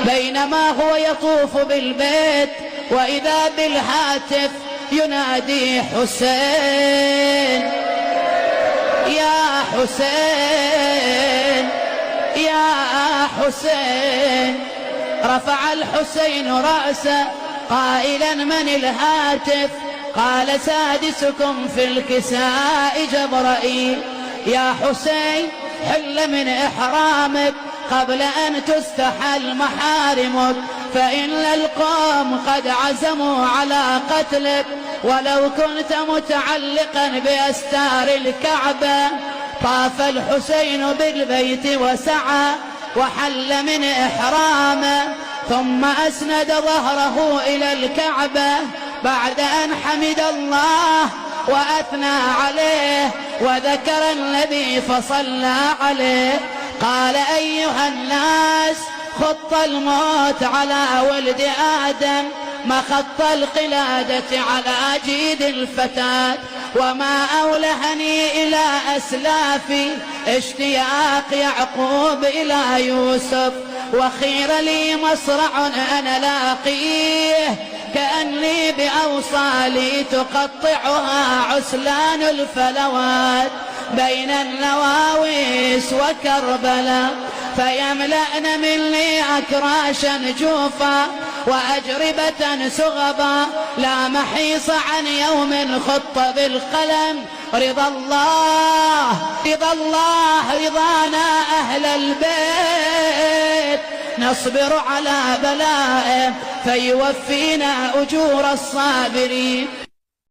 بينما هو يطوف بالبيت وإذا بالهاتف ينادي حسين يا حسين يا حسين. رفع الحسين رأسه قائلا من الهاتف؟ قال سادسكم في الكساء جبرائيل. يا حسين حل من إحرامك قبل أن تستحل محارمك، فإن القوم قد عزموا على قتلك، ولو كنت متعلقا بأستار الكعبة. طاف الحسين بالبيت وسعى وحل من إحرامه، ثم أسند ظهره إلى الكعبة بعد أن حمد الله وأثنى عليه وذكر الذي فصلى عليه. قال أيها الناس خط الموت على ولد آدم مخط القلادة على جيد الفتاة، وما أولهني إلى أسلافي اشتياق يعقوب إلى يوسف، وخير لي مصرع أنا لاقيه كأني بأوصالي تقطعها عسلان الفلوات بين النواويس وكربلاء، فيملأن مني أكراشا جوفا وأجربة سغبا لا محيص عن يوم خط بالقلم. رضا الله رضا الله رضانا أهل البيت، نصبر على بلائه فيوفينا أجور الصابرين.